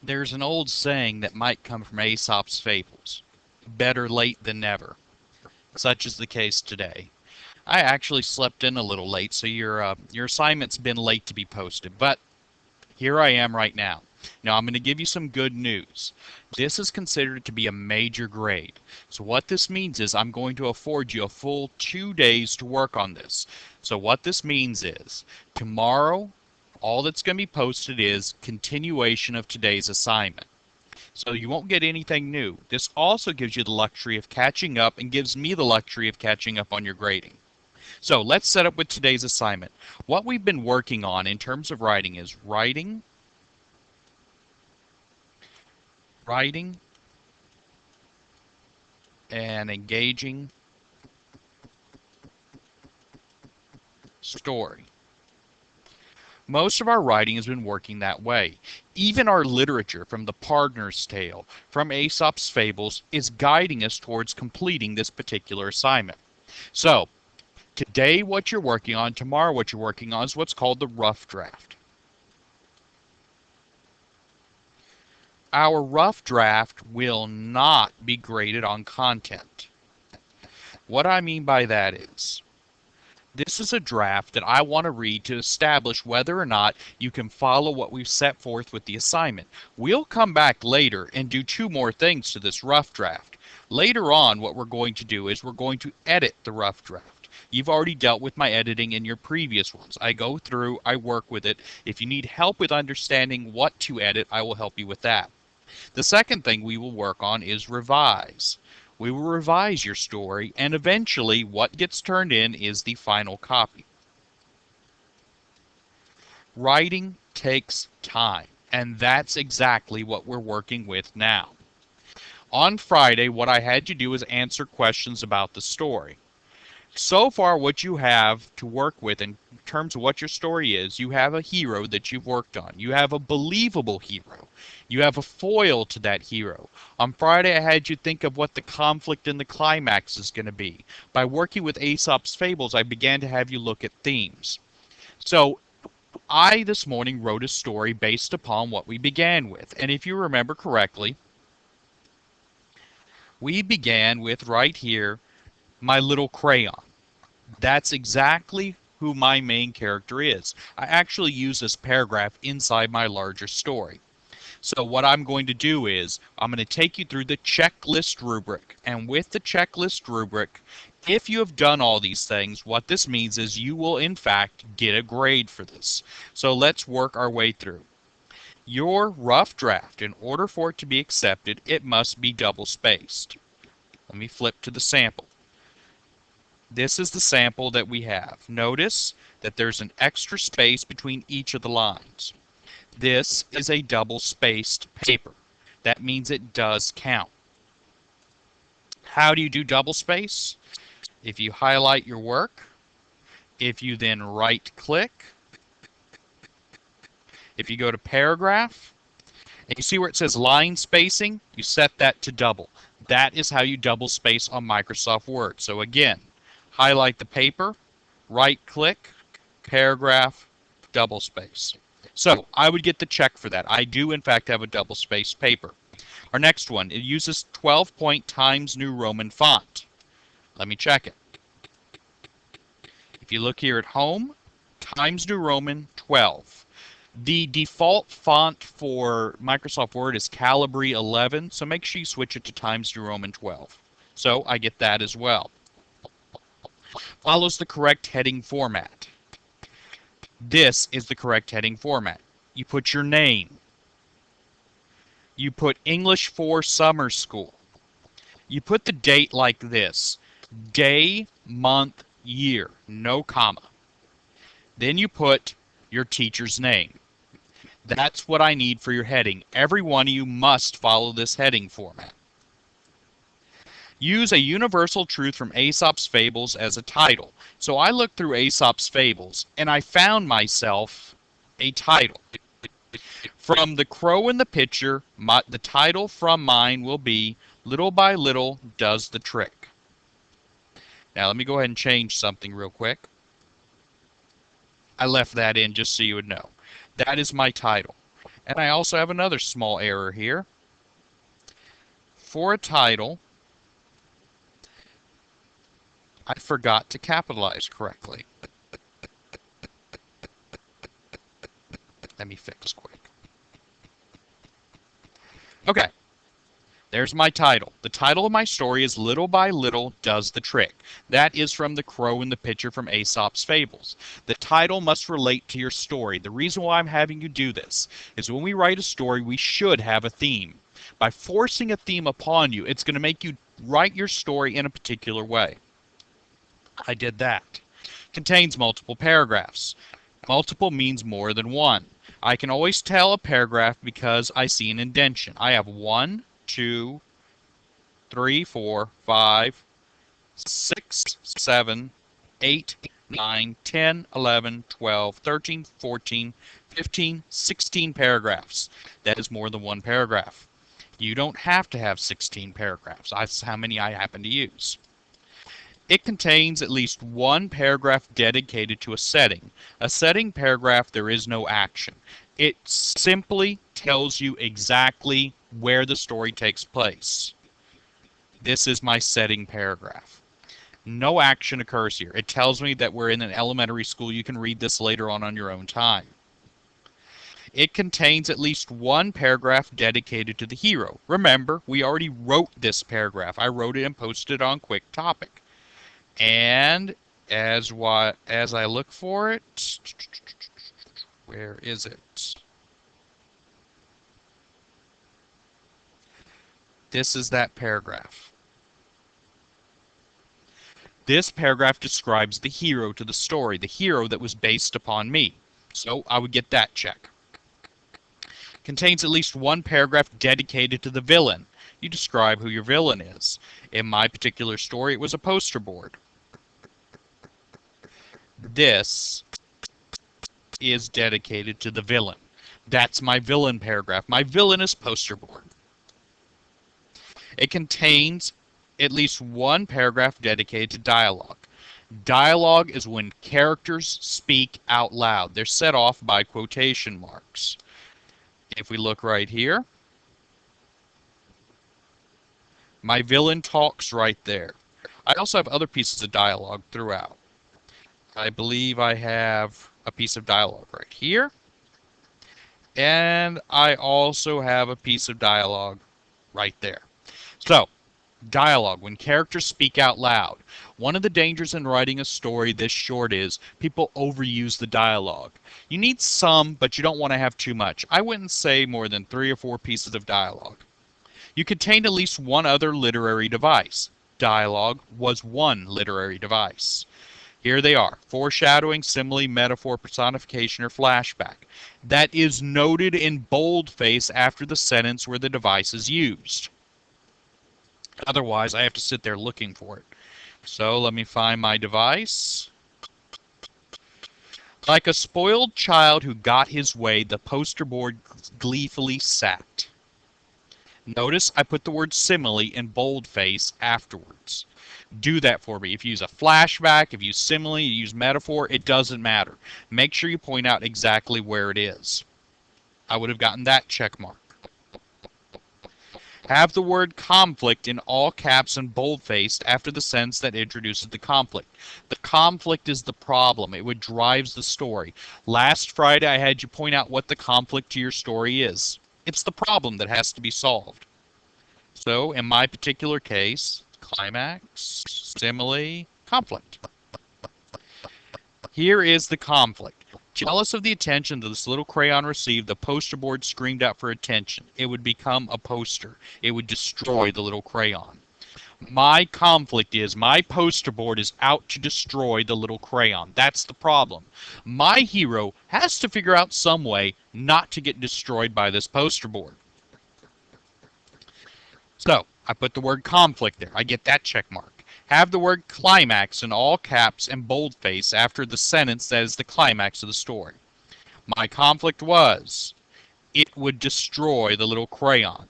There's an old saying that might come from Aesop's fables. Better late than never. Such is the case today. I actually slept in a little late, so your assignment's been late to be posted, but here I am right now. Now I'm going to give you some good news. This is considered to be a major grade. So what this means is I'm going to afford you a full 2 days to work on this. So what this means is tomorrow, all that's going to be posted is continuation of today's assignment. So you won't get anything new. This also gives you the luxury of catching up and gives me the luxury of catching up on your grading. So let's set up with today's assignment. What we've been working on in terms of writing is writing an engaging story. Most of our writing has been working that way. Even our literature, from The Pardoner's Tale, from Aesop's Fables, is guiding us towards completing this particular assignment. So, today what you're working on, tomorrow what you're working on is what's called the rough draft. Our rough draft will not be graded on content. What I mean by that is, this is a draft that I want to read to establish whether or not you can follow what we've set forth with the assignment. We'll come back later and do 2 more things to this rough draft. Later on, what we're going to do is we're going to edit the rough draft. You've already dealt with my editing in your previous ones. I go through, I work with it. If you need help with understanding what to edit, I will help you with that. The second thing we will work on is revise. We will revise your story, and eventually what gets turned in is the final copy. Writing takes time, and that's exactly what we're working with now. On Friday, what I had you do is answer questions about the story. So far, what you have to work with in terms of what your story is, you have a hero that you've worked on. You have a believable hero. You have a foil to that hero. On Friday, I had you think of what the conflict and the climax is going to be. By working with Aesop's Fables, I began to have you look at themes. So I, this morning, wrote a story based upon what we began with. And if you remember correctly, we began with right here, my little crayon. That's exactly who my main character is. I actually use this paragraph inside my larger story. So what I'm going to do is I'm going to take you through the checklist rubric. And with the checklist rubric, if you have done all these things, what this means is you will in fact get a grade for this. So let's work our way through. Your rough draft, in order for it to be accepted, it must be double spaced. Let me flip to the sample. This is the sample that we have. Notice that there's an extra space between each of the lines. This is a double-spaced paper. That means it does count. How do you do double space? If you highlight your work, if you then right-click, if you go to paragraph, and you see where it says line spacing, you set that to double. That is how you double space on Microsoft Word. So again, highlight the paper, right-click, paragraph, double space. So I would get the check for that. I do, in fact, have a double-spaced paper. Our next one, it uses 12-point Times New Roman font. Let me check it. If you look here at Home, Times New Roman 12. The default font for Microsoft Word is Calibri 11, so make sure you switch it to Times New Roman 12. So I get that as well. Follows the correct heading format. This is the correct heading format. You put your name. You put English for Summer School. You put the date like this. Day, month, year. No comma. Then you put your teacher's name. That's what I need for your heading. Every one of you must follow this heading format. Use a universal truth from Aesop's Fables as a title. So I looked through Aesop's Fables, and I found myself a title. From The Crow and the Pitcher, the title from mine will be Little by Little Does the Trick. Now let me go ahead and change something real quick. I left that in just so you would know. That is my title. And I also have another small error here. For a title, I forgot to capitalize correctly. Let me fix quick. Okay, there's my title. The title of my story is Little by Little Does the Trick. That is from The Crow and the Pitcher from Aesop's Fables. The title must relate to your story. The reason why I'm having you do this is when we write a story, we should have a theme. By forcing a theme upon you, it's going to make you write your story in a particular way. I did that. Contains multiple paragraphs. Multiple means more than one. I can always tell a paragraph because I see an indentation. I have 1, 2, 3, 4, 5, 6, 7, 8, 9, 10, 11, 12, 13, 14, 15, 16 paragraphs. That is more than one paragraph. You don't have to have 16 paragraphs. That's how many I happen to use. It contains at least one paragraph dedicated to a setting. A setting paragraph, there is no action. It simply tells you exactly where the story takes place. This is my setting paragraph. No action occurs here. It tells me that we're in an elementary school. You can read this later on your own time. It contains at least one paragraph dedicated to the hero. Remember, we already wrote this paragraph. I wrote it and posted it on Quick Topic. And as I look for it, where is it? This is that paragraph. This paragraph describes the hero to the story, the hero that was based upon me. So I would get that check. Contains at least one paragraph dedicated to the villain. You describe who your villain is. In my particular story, it was a poster board. This is dedicated to the villain. That's my villain paragraph. My villain is poster board. It contains at least one paragraph dedicated to dialogue. Dialogue is when characters speak out loud. They're set off by quotation marks. If we look right here, my villain talks right there. I also have other pieces of dialogue throughout. I believe I have a piece of dialogue right here. And I also have a piece of dialogue right there. So, dialogue, when characters speak out loud. One of the dangers in writing a story this short is people overuse the dialogue. You need some, but you don't want to have too much. I wouldn't say more than 3 or 4 pieces of dialogue. You contain at least one other literary device. Dialogue was one literary device. Here they are: foreshadowing, simile, metaphor, personification, or flashback. That is noted in boldface after the sentence where the device is used. Otherwise, I have to sit there looking for it. So let me find my device. Like a spoiled child who got his way, the poster board gleefully sat. Notice I put the word simile in boldface afterwards. Do that for me. If you use a flashback, if you use simile, you use metaphor, it doesn't matter. Make sure you point out exactly where it is. I would have gotten that check mark. Have the word conflict in all caps and bold-faced after the sentence that introduces the conflict. The conflict is the problem. It what drives the story. Last Friday, I had you point out what the conflict to your story is. It's the problem that has to be solved. So, in my particular case, climax, simile, conflict. Here is the conflict. Jealous of the attention that this little crayon received, the poster board screamed out for attention. It would become a poster. It would destroy the little crayon. My conflict is my poster board is out to destroy the little crayon. That's the problem. My hero has to figure out some way not to get destroyed by this poster board. So, I put the word conflict there. I get that check mark. Have the word climax in all caps and boldface after the sentence that is the climax of the story. My conflict was, it would destroy the little crayon.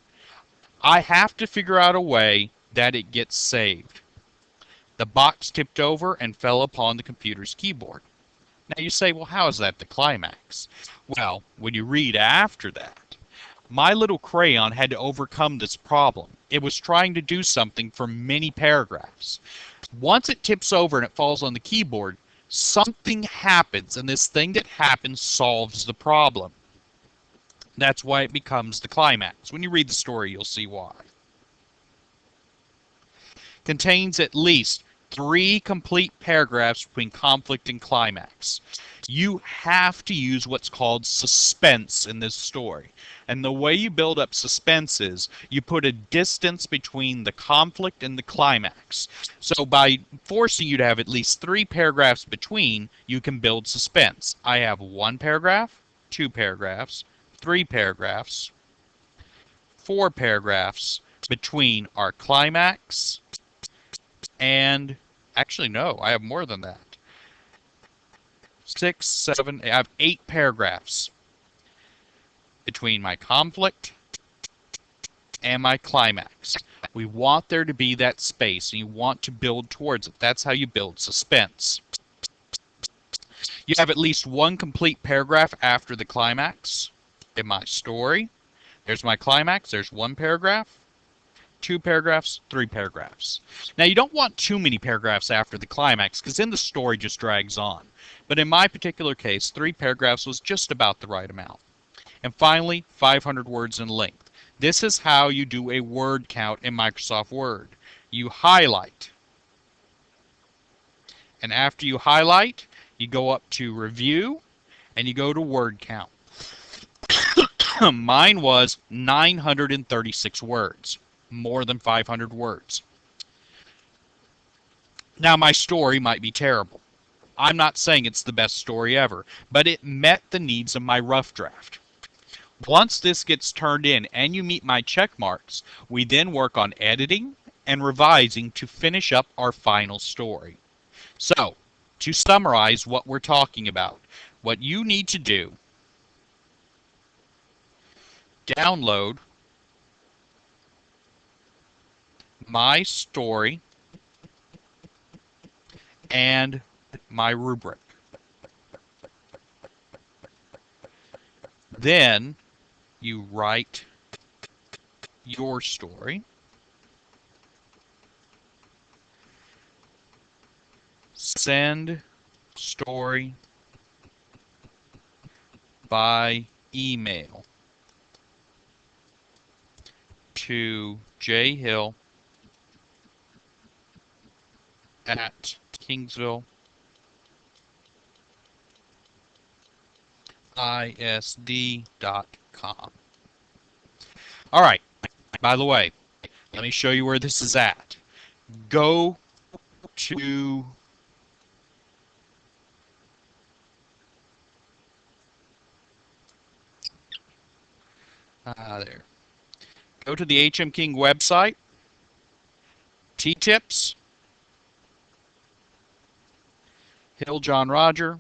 I have to figure out a way that it gets saved. The box tipped over and fell upon the computer's keyboard. Now you say, well, how is that the climax? Well, when you read after that, My little crayon had to overcome this problem. It was trying to do something for many paragraphs. Once it tips over and it falls on the keyboard, something happens, and this thing that happens solves the problem. That's why it becomes the climax. When you read the story, you'll see why. Contains at least 3 complete paragraphs between conflict and climax. You have to use what's called suspense in this story. And the way you build up suspense is you put a distance between the conflict and the climax. So by forcing you to have at least 3 paragraphs between, you can build suspense. I have 1 paragraph, 2 paragraphs, 3 paragraphs, 4 paragraphs between our climax and, actually no, I have more than that. 6, 7, I have 8 paragraphs between my conflict and my climax. We want there to be that space, and you want to build towards it. That's how you build suspense. You have at least 1 complete paragraph after the climax in my story. There's my climax. There's 1 paragraph, 2 paragraphs, 3 paragraphs. Now, you don't want too many paragraphs after the climax, because then the story just drags on. But in my particular case, 3 paragraphs was just about the right amount. And finally, 500 words in length. This is how you do a word count in Microsoft Word. You highlight. And after you highlight, you go up to Review, and you go to Word Count. Mine was 936 words. More than 500 words. Now, my story might be terrible. I'm not saying it's the best story ever, but it met the needs of my rough draft. Once this gets turned in and you meet my check marks, we then work on editing and revising to finish up our final story. So, to summarize what we're talking about, what you need to do, download my story and my rubric. Then you write your story. Send story by email to jhill@kingsvilleisd.com. All right. By the way, let me show you where this is at. Go to there. Go to the HM King website. T-Tips. Hill John Roger.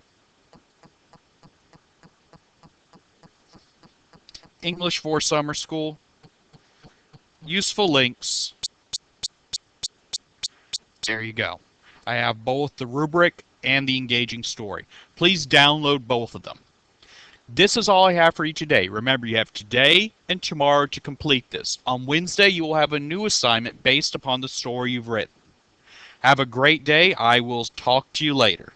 English for Summer School. Useful links. There you go. I have both the rubric and the engaging story. Please download both of them. This is all I have for you today. Remember, you have today and tomorrow to complete this. On Wednesday, you will have a new assignment based upon the story you've written. Have a great day. I will talk to you later.